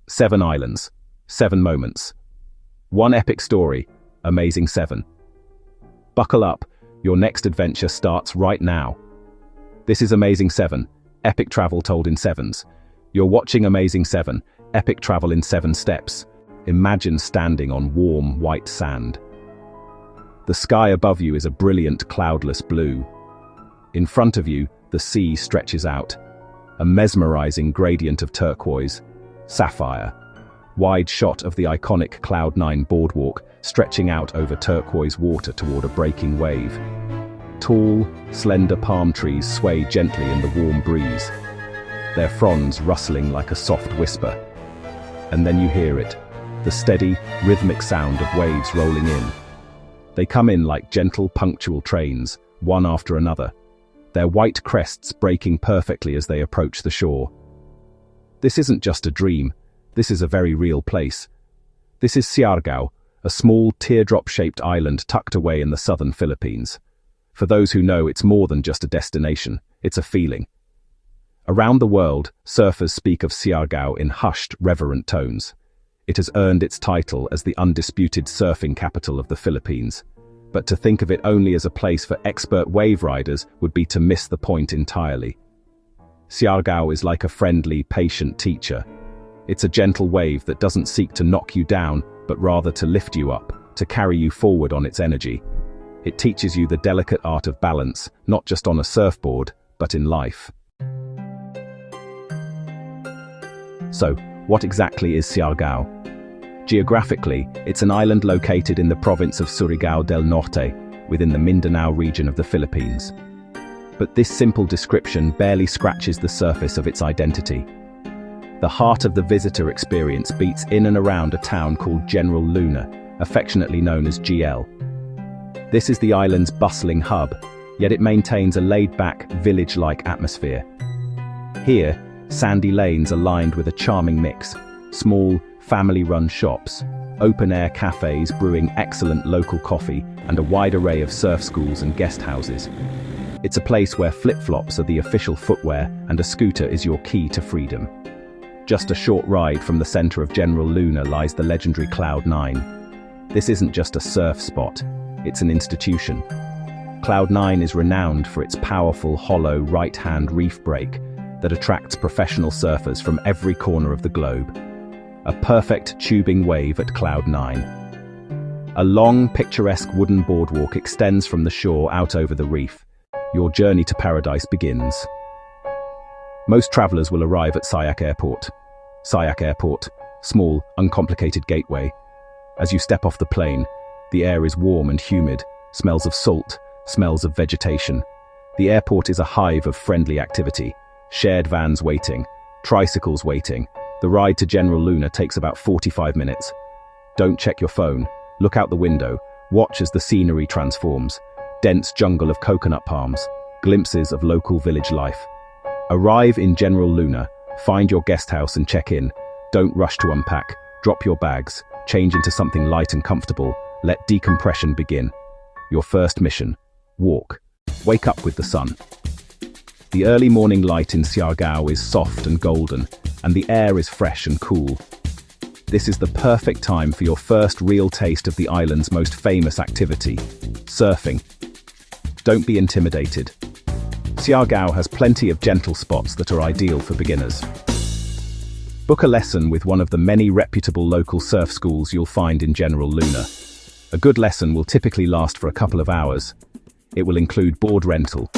7 islands, 7 moments. One epic story, Amazing 7. Buckle up, your next adventure starts right now. This is Amazing 7, epic travel told in sevens. You're watching Amazing 7, epic travel in 7 steps. Imagine standing on warm, white sand. The sky above you is a brilliant, cloudless blue. In front of you, the sea stretches out, a mesmerizing gradient of turquoise, sapphire. Wide shot of the iconic Cloud 9 boardwalk stretching out over turquoise water toward a breaking wave. Tall, slender palm trees sway gently in the warm breeze, their fronds rustling like a soft whisper. And then you hear it, the steady, rhythmic sound of waves rolling in. They come in like gentle, punctual trains, one after another, their white crests breaking perfectly as they approach the shore. This isn't just a dream, this is a very real place. This is Siargao, a small teardrop-shaped island tucked away in the southern Philippines. For those who know, it's more than just a destination, it's a feeling. Around the world, surfers speak of Siargao in hushed, reverent tones. It has earned its title as the undisputed surfing capital of the Philippines. But to think of it only as a place for expert wave riders would be to miss the point entirely. Siargao is like a friendly, patient teacher. It's a gentle wave that doesn't seek to knock you down, but rather to lift you up, to carry you forward on its energy. It teaches you the delicate art of balance, not just on a surfboard, but in life. So, what exactly is Siargao? Geographically, it's an island located in the province of Surigao del Norte, within the Mindanao region of the Philippines. But this simple description barely scratches the surface of its identity. The heart of the visitor experience beats in and around a town called General Luna, affectionately known as GL. This is the island's bustling hub, yet it maintains a laid-back, village-like atmosphere. Here, sandy lanes are lined with a charming mix: small, family-run shops, open-air cafes brewing excellent local coffee, and a wide array of surf schools and guest houses. It's a place where flip-flops are the official footwear and a scooter is your key to freedom. Just a short ride from the center of General Luna lies the legendary Cloud 9. This isn't just a surf spot, it's an institution. Cloud 9 is renowned for its powerful, hollow, right-hand reef break that attracts professional surfers from every corner of the globe. A perfect tubing wave at Cloud 9. A long, picturesque wooden boardwalk extends from the shore out over the reef. Your journey to paradise begins. Most travelers will arrive at Siargao Airport. Siargao Airport, small, uncomplicated gateway. As you step off the plane, the air is warm and humid, smells of salt, smells of vegetation. The airport is a hive of friendly activity. Shared vans waiting, tricycles waiting. The ride to General Luna takes about 45 minutes. Don't check your phone. Look out the window. Watch as the scenery transforms. Dense jungle of coconut palms. Glimpses of local village life. Arrive in General Luna. Find your guest house and check in. Don't rush to unpack. Drop your bags. Change into something light and comfortable. Let decompression begin. Your first mission. Walk. Wake up with the sun. The early morning light in Siargao is soft and golden, and the air is fresh and cool. This is the perfect time for your first real taste of the island's most famous activity, surfing. Don't be intimidated. Siargao has plenty of gentle spots that are ideal for beginners. Book a lesson with one of the many reputable local surf schools you'll find in General Luna. A good lesson will typically last for a couple of hours. It will include board rental.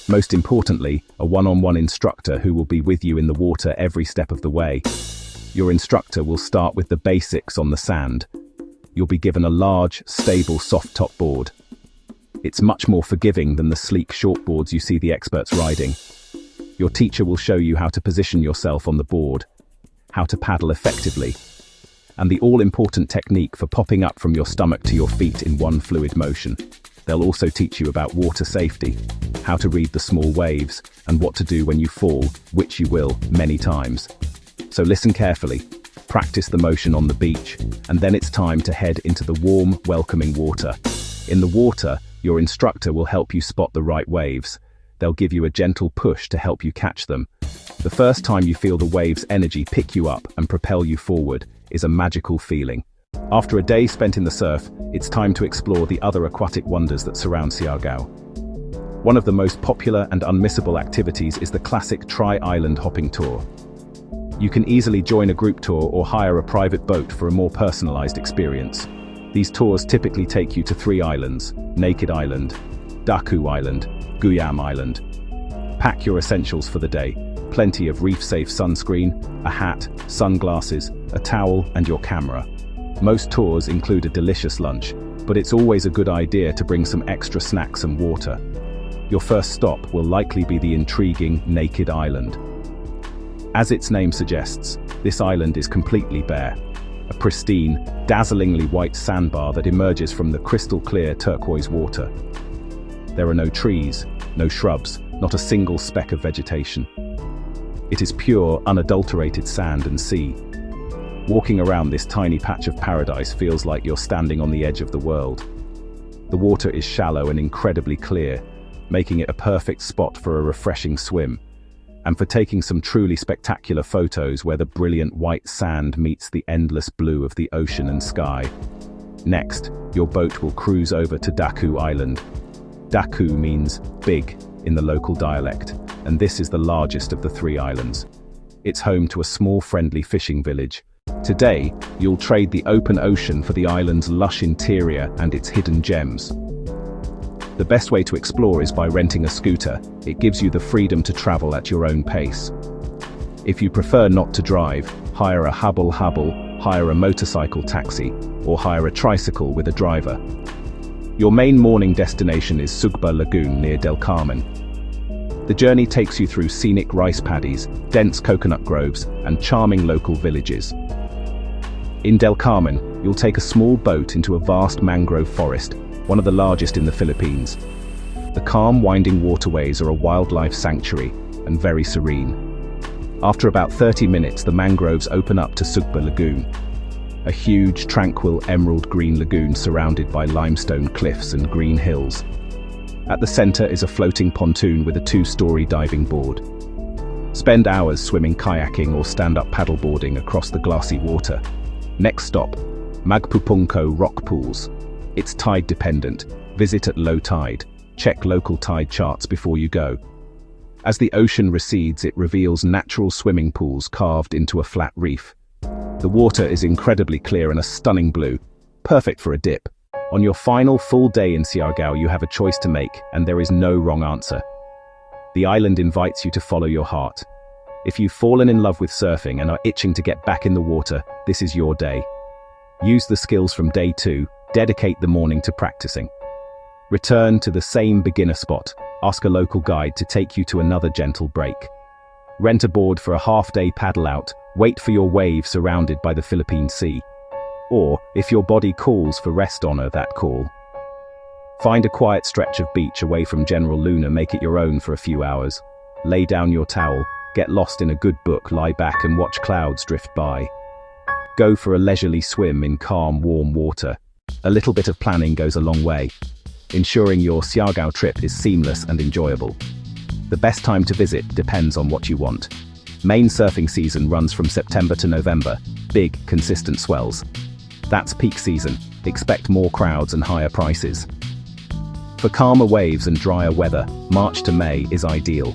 Most importantly, a one-on-one instructor who will be with you in the water every step of the way. Your instructor will start with the basics on the sand. You'll be given a large, stable, soft-top board. It's much more forgiving than the sleek shortboards you see the experts riding. Your teacher will show you how to position yourself on the board, how to paddle effectively, and the all-important technique for popping up from your stomach to your feet in one fluid motion. They'll also teach you about water safety, how to read the small waves, and what to do when you fall, which you will, many times. So listen carefully, practice the motion on the beach, and then it's time to head into the warm, welcoming water. In the water, your instructor will help you spot the right waves, they'll give you a gentle push to help you catch them. The first time you feel the waves' energy pick you up and propel you forward is a magical feeling. After a day spent in the surf, it's time to explore the other aquatic wonders that surround Siargao. One of the most popular and unmissable activities is the classic tri-island hopping tour. You can easily join a group tour or hire a private boat for a more personalized experience. These tours typically take you to 3 islands: Naked Island, Daku Island, Guyam Island. Pack your essentials for the day: plenty of reef-safe sunscreen, a hat, sunglasses, a towel, and your camera. Most tours include a delicious lunch, but it's always a good idea to bring some extra snacks and water. Your first stop will likely be the intriguing Naked Island. As its name suggests, this island is completely bare. A pristine, dazzlingly white sandbar that emerges from the crystal-clear turquoise water. There are no trees, no shrubs, not a single speck of vegetation. It is pure, unadulterated sand and sea. Walking around this tiny patch of paradise feels like you're standing on the edge of the world. The water is shallow and incredibly clear, making it a perfect spot for a refreshing swim, and for taking some truly spectacular photos where the brilliant white sand meets the endless blue of the ocean and sky. Next, your boat will cruise over to Daku Island. Daku means big in the local dialect, and this is the largest of the 3 islands. It's home to a small friendly fishing village. Today, you'll trade the open ocean for the island's lush interior and its hidden gems. The best way to explore is by renting a scooter. It gives you the freedom to travel at your own pace. If you prefer not to drive, hire a hubble, hire a motorcycle taxi, or hire a tricycle with a driver. Your main morning destination is Sugba Lagoon near Del Carmen. The journey takes you through scenic rice paddies, dense coconut groves, and charming local villages. In Del Carmen, you'll take a small boat into a vast mangrove forest, one of the largest in the Philippines. The calm, winding waterways are a wildlife sanctuary and very serene. After about 30 minutes, the mangroves open up to Sugba Lagoon, a huge, tranquil, emerald green lagoon surrounded by limestone cliffs and green hills. At the center is a floating pontoon with a 2-story diving board. Spend hours swimming, kayaking, or stand-up paddleboarding across the glassy water. Next stop, Magpupungko Rock Pools. It's tide dependent. Visit at low tide. Check local tide charts before you go. As the ocean recedes, it reveals natural swimming pools carved into a flat reef. The water is incredibly clear and a stunning blue, perfect for a dip. On your final full day in Siargao, you have a choice to make, and there is no wrong answer. The island invites you to follow your heart. If you've fallen in love with surfing and are itching to get back in the water, this is your day. Use the skills from day 2, dedicate the morning to practicing. Return to the same beginner spot, ask a local guide to take you to another gentle break. Rent a board for a half-day paddle out, wait for your wave surrounded by the Philippine Sea. Or, if your body calls for rest, honor that call. Find a quiet stretch of beach away from General Luna, make it your own for a few hours. Lay down your towel, get lost in a good book, lie back and watch clouds drift by. Go for a leisurely swim in calm, warm water. A little bit of planning goes a long way, ensuring your Siargao trip is seamless and enjoyable. The best time to visit depends on what you want. Main surfing season runs from September to November, big, consistent swells. That's peak season, expect more crowds and higher prices. For calmer waves and drier weather, March to May is ideal.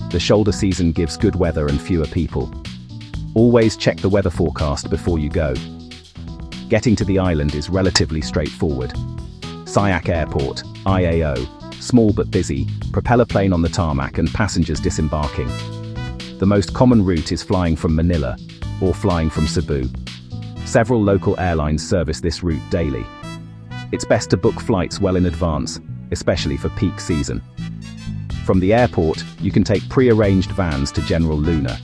The shoulder season gives good weather and fewer people. Always check the weather forecast before you go. Getting to the island is relatively straightforward. Siak Airport, IAO, small but busy, propeller plane on the tarmac and passengers disembarking. The most common route is flying from Manila, or flying from Cebu. Several local airlines service this route daily. It's best to book flights well in advance, especially for peak season. From the airport, you can take pre-arranged vans to General Luna,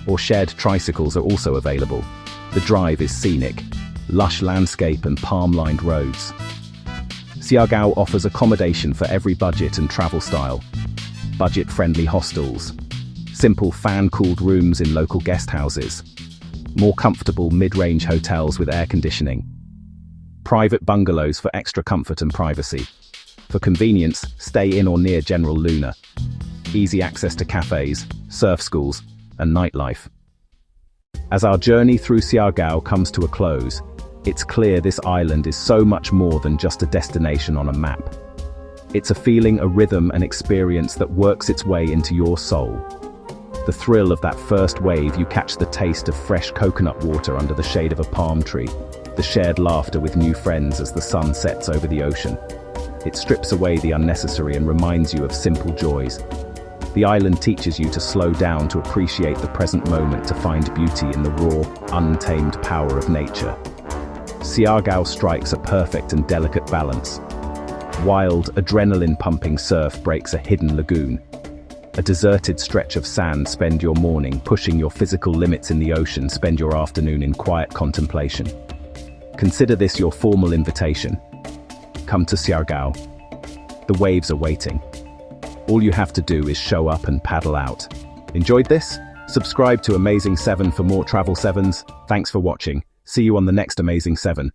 or shared tricycles are also available. The drive is scenic, lush landscape and palm-lined roads. Siargao offers accommodation for every budget and travel style. Budget-friendly hostels, simple fan-cooled rooms in local guest houses, more comfortable mid-range hotels with air conditioning, private bungalows for extra comfort and privacy, For convenience, stay in or near General Luna. Easy access to cafes, surf schools, and nightlife. As our journey through Siargao comes to a close, it's clear this island is so much more than just a destination on a map. It's a feeling, a rhythm, an experience that works its way into your soul. The thrill of that first wave, you catch the taste of fresh coconut water under the shade of a palm tree, the shared laughter with new friends as the sun sets over the ocean. It strips away the unnecessary and reminds you of simple joys. The island teaches you to slow down, to appreciate the present moment, to find beauty in the raw, untamed power of nature. Siargao strikes a perfect and delicate balance. Wild, adrenaline-pumping surf breaks a hidden lagoon. A deserted stretch of sand. Spend your morning pushing your physical limits in the ocean. Spend your afternoon in quiet contemplation. Consider this your formal invitation. Come to Siargao. The waves are waiting. All you have to do is show up and paddle out. Enjoyed this? Subscribe to Amazing 7 for more Travel 7s. Thanks for watching. See you on the next Amazing 7.